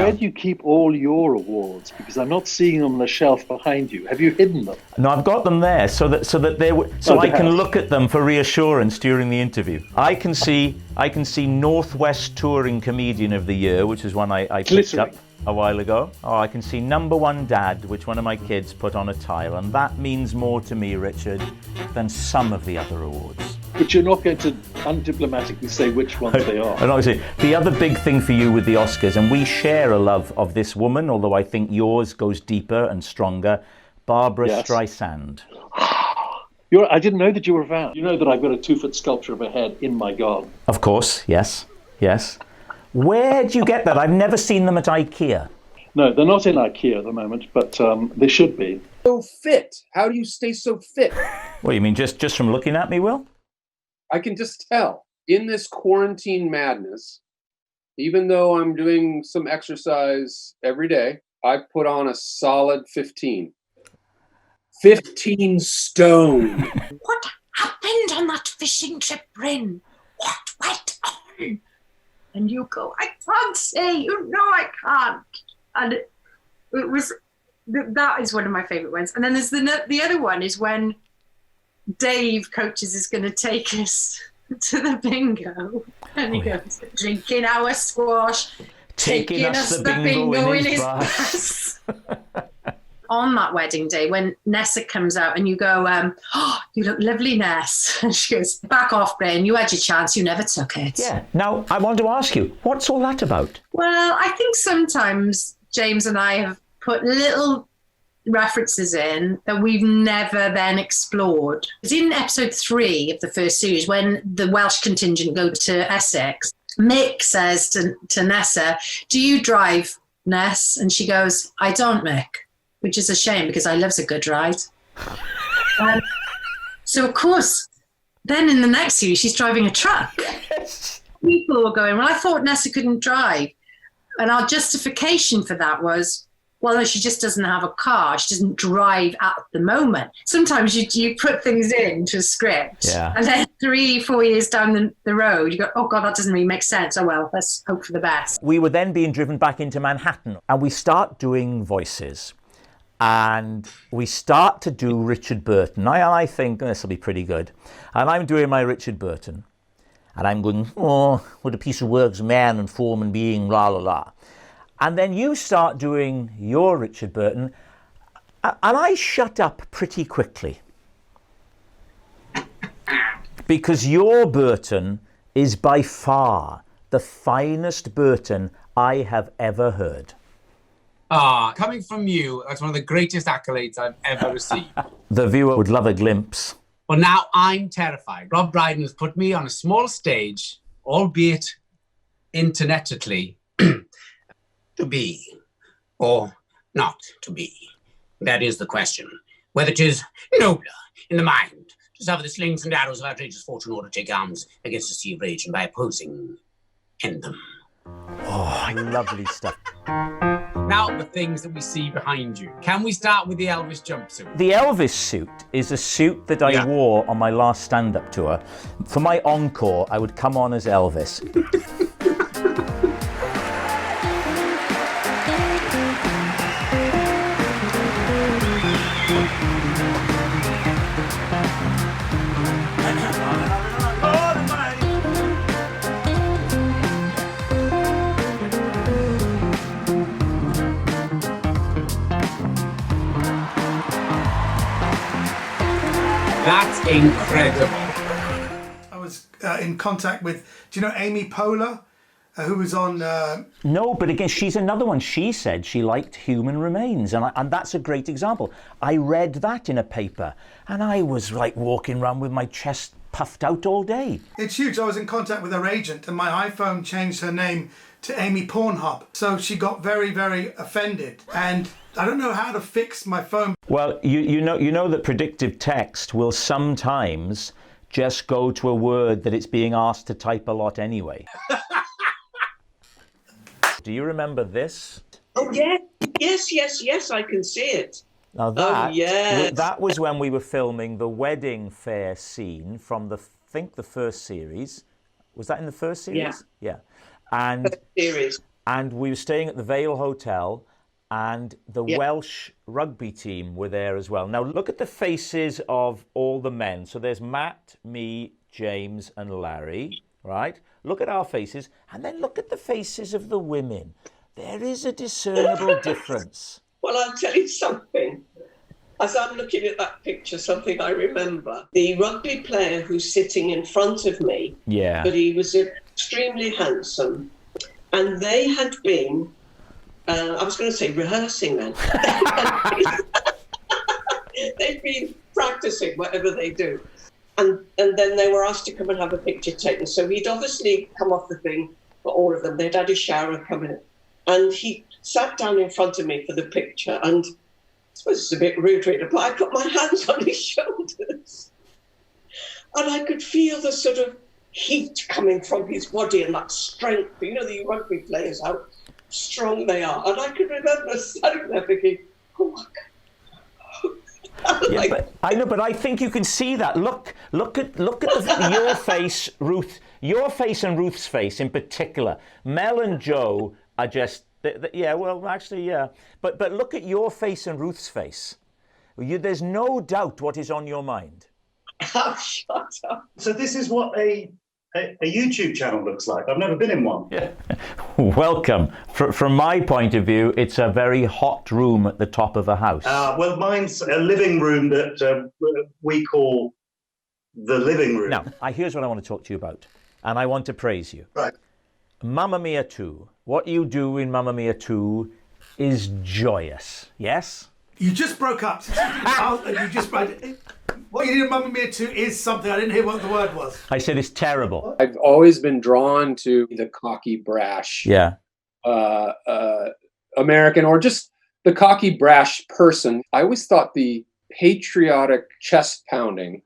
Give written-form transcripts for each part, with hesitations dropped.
where do you keep all your awards? Because I'm not seeing them on the shelf behind you. Have you hidden them? No, I've got them there so I can look at them for reassurance during the interview. I can see Northwest Touring Comedian of the Year, which is one I picked up a while ago. Oh, I can see number one dad, which one of my kids put on a tile, and that means more to me, Richard, than some of the other awards. But you're not going to undiplomatically say which ones they are. And obviously, the other big thing for you with the Oscars, and we share a love of this woman, although I think yours goes deeper and stronger, Barbra Streisand. I didn't know that you were a fan. You know that I've got a 2-foot sculpture of her head in my garden. Of course, yes. Where do you get that? I've never seen them at IKEA. No, they're not in IKEA at the moment, but they should be. So fit. How do you stay so fit? What, you mean just from looking at me, Will? I can just tell. In this quarantine madness, even though I'm doing some exercise every day, I put on a solid 15. 15 stone. What happened on that fishing trip, Bryn? What went on? And you go, I can't say, you know I can't. And it was, that is one of my favourite ones. And then there's the other one is when Dave Coaches is going to take us to the bingo. And he goes, drinking our squash, taking us the bingo in his bus. On that wedding day, when Nessa comes out and you go, oh, you look lovely, Ness. And she goes, back off, Bryn, you had your chance, you never took it. Yeah. Now, I want to ask you, what's all that about? Well, I think sometimes James and I have put little references in that we've never then explored. It's in episode 3 of the first series, when the Welsh contingent go to Essex, Mick says to Nessa, do you drive, Ness? And she goes, I don't, Mick. Which is a shame because I loves a good ride. So, of course, then in the next series, she's driving a truck. Yes. People were going, well, I thought Nessa couldn't drive. And our justification for that was, well, no, she just doesn't have a car. She doesn't drive at the moment. Sometimes you put things into a script. Yeah. And then 3-4 years down the road, you go, oh, God, that doesn't really make sense. Oh, well, let's hope for the best. We were then being driven back into Manhattan, and we start doing voices. And we start to do Richard Burton. I think this will be pretty good. And I'm doing my Richard Burton. And I'm going, oh, what a piece of work's man and form and being, la la la. And then you start doing your Richard Burton. And I shut up pretty quickly. Because your Burton is by far the finest Burton I have ever heard. Coming from you, that's one of the greatest accolades I've ever received. The viewer would love a glimpse. Well, now I'm terrified. Rob Brydon has put me on a small stage, albeit internetically, to be or not to be. That is the question. Whether it is nobler in the mind to suffer the slings and arrows of outrageous fortune or to take arms against a sea of rage and by opposing end them. Oh, lovely stuff. Now, the things that we see behind you. Can we start with the Elvis jumpsuit? The Elvis suit is a suit that I wore on my last stand-up tour. For my encore, I would come on as Elvis. That's incredible. I was in contact with, do you know Amy Poehler, who was on... No, but again, she's another one. She said she liked Human Remains, and that's a great example. I read that in a paper, and I was like walking around with my chest puffed out all day. It's huge. I was in contact with her agent, and my iPhone changed her name to Amy Pornhub. So she got very, very offended, and I don't know how to fix my phone. Well, you know that predictive text will sometimes just go to a word that it's being asked to type a lot anyway. Do you remember this? Oh, yeah. Yes, I can see it. Now that was when we were filming the wedding fair scene from the first series. Was that in the first series? Yeah. And series. And we were staying at the Vale Hotel, and the Welsh rugby team were there as well. Now, look at the faces of all the men. So there's Matt, me, James, and Larry, right? Look at our faces, and then look at the faces of the women. There is a discernible difference. Well, I'll tell you something. As I'm looking at that picture, something I remember. The rugby player who's sitting in front of me, but he was extremely handsome, and they had been, I was going to say rehearsing then. They've been practicing whatever they do. And then they were asked to come and have a picture taken. So he'd obviously come off the thing for all of them. They'd had a shower and come in. And he sat down in front of me for the picture. And I suppose it's a bit rude, really, but I put my hands on his shoulders. And I could feel the sort of heat coming from his body and that strength. You know, the rugby players, how strong they are. And I could remember standing there thinking, oh my God. Yeah, but I know, but I think you can see that. Look at your face, Ruth. Your face and Ruth's face in particular. Mel and Joe are just, yeah. Well, actually, yeah. But look at your face and Ruth's face. There's no doubt what is on your mind. Oh, shut up. So this is what a YouTube channel looks like. I've never been in one. Yeah. Welcome. From my point of view, it's a very hot room at the top of a house. Well, mine's a living room that we call the living room. Now, here's what I want to talk to you about, and I want to praise you. Right. Mamma Mia 2. What you do in Mamma Mia 2 is joyous. Yes? You just broke up. What you did in Mamma Mia 2 is something. I didn't hear what the word was. I said it's terrible. I've always been drawn to the cocky, brash American, or just the cocky, brash person. I always thought the patriotic chest pounding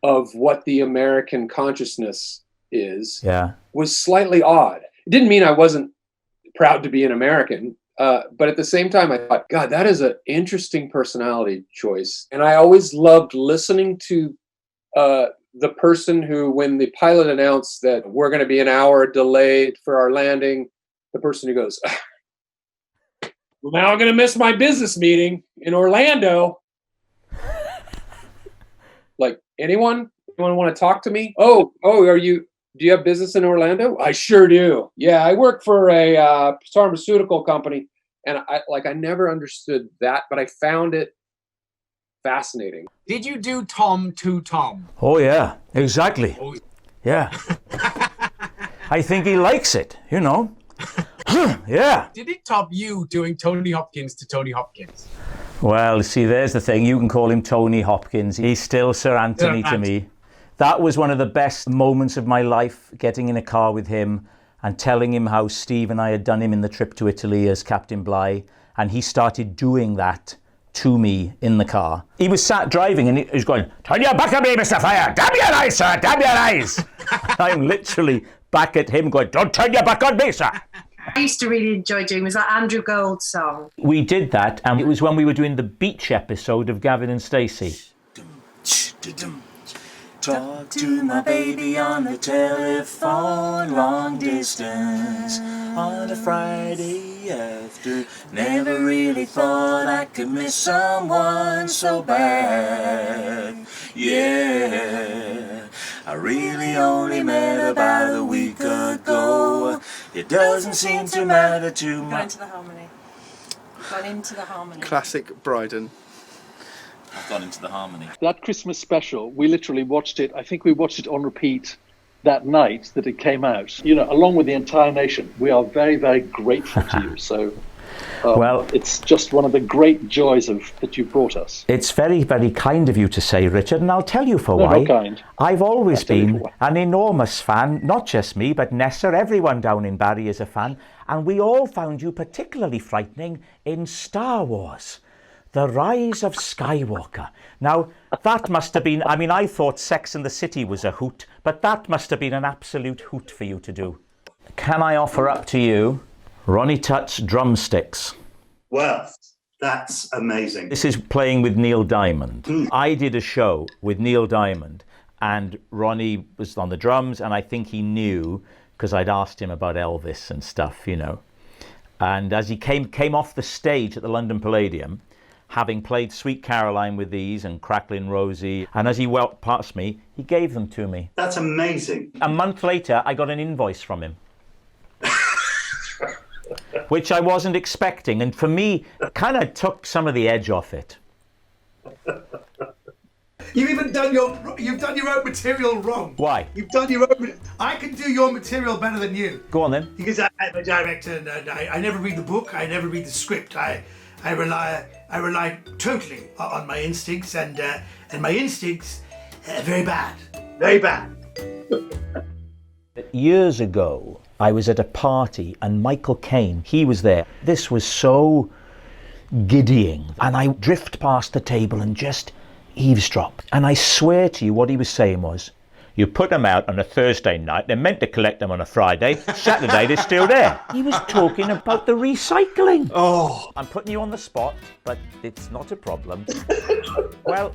of what the American consciousness is was slightly odd. It didn't mean I wasn't proud to be an American. But at the same time, I thought, God, that is an interesting personality choice. And I always loved listening to the person who, when the pilot announced that we're going to be an hour delayed for our landing, the person who goes, well, now I'm going to miss my business meeting in Orlando. Like, anyone want to talk to me? Oh, do you have business in Orlando? I sure do. Yeah, I work for a pharmaceutical company. And I never understood that, but I found it fascinating. Did you do Tom to Tom? Oh, yeah, exactly. Oh. Yeah. I think he likes it, you know. Yeah. Did it top you doing Tony Hopkins to Tony Hopkins? Well, see, there's the thing. You can call him Tony Hopkins. He's still Sir Anthony to me. That was one of the best moments of my life, getting in a car with him and telling him how Steve and I had done him in the trip to Italy as Captain Bligh, and he started doing that to me in the car. He was sat driving and he was going, "Turn your back at me, Mr. Fire! Damn your eyes, sir! Damn your eyes!" I'm literally back at him going, "Don't turn your back on me, sir!" I used to really enjoy doing was that Andrew Gold song. We did that, and it was when we were doing the beach episode of Gavin and Stacey. Talk to my baby on the telephone, long distance, on a Friday after. Never really thought I could miss someone so bad. Yeah, I really only met about a week ago. It doesn't seem to matter too much. Gone into the harmony. Classic Brydon. I've gone into the harmony. That Christmas special, we literally watched it. I think we watched it on repeat that night that it came out. You know, along with the entire nation, we are very, very grateful to you. So, well, it's just one of the great joys that you brought us. It's very, very kind of you to say, Richard, and I'll tell you for why. Not kind. I've always been an enormous fan, not just me, but Nessa, everyone down in Barry is a fan, and we all found you particularly frightening in Star Wars. The Rise of Skywalker. Now, that must have been, I mean, I thought Sex and the City was a hoot, but that must have been an absolute hoot for you to do. Can I offer up to you Ronnie Tutt's drumsticks? Well, that's amazing. This is playing with Neil Diamond. I did a show with Neil Diamond, and Ronnie was on the drums, and I think he knew, because I'd asked him about Elvis and stuff, you know. And as he came off the stage at the London Palladium, having played Sweet Caroline with these and Crackling Rosie, and as he walked past me, he gave them to me. That's amazing. A month later, I got an invoice from him, which I wasn't expecting. And for me, kind of took some of the edge off it. You've even done your own material wrong. Why? You've done your own. I can do your material better than you. Go on then. Because I'm a director, and I never read the book. I never read the script. I rely totally on my instincts, and my instincts are very bad. Very bad. Years ago, I was at a party and Michael Caine, he was there. This was so giddying, and I drift past the table and just eavesdrop. And I swear to you, what he was saying was, you put them out on a Thursday night, they're meant to collect them on a Friday, Saturday they're still there. He was talking about the recycling. Oh. I'm putting you on the spot, but it's not a problem. Well,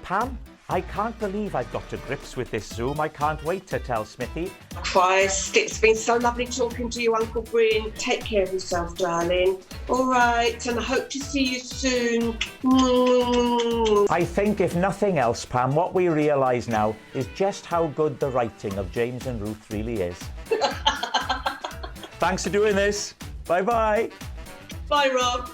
Pam, I can't believe I've got to grips with this Zoom. I can't wait to tell Smithy. Christ, it's been so lovely talking to you, Uncle Bryn. Take care of yourself, darling. All right, and I hope to see you soon. I think, if nothing else, Pam, what we realise now is just how good the writing of James and Ruth really is. Thanks for doing this. Bye-bye. Bye, Rob.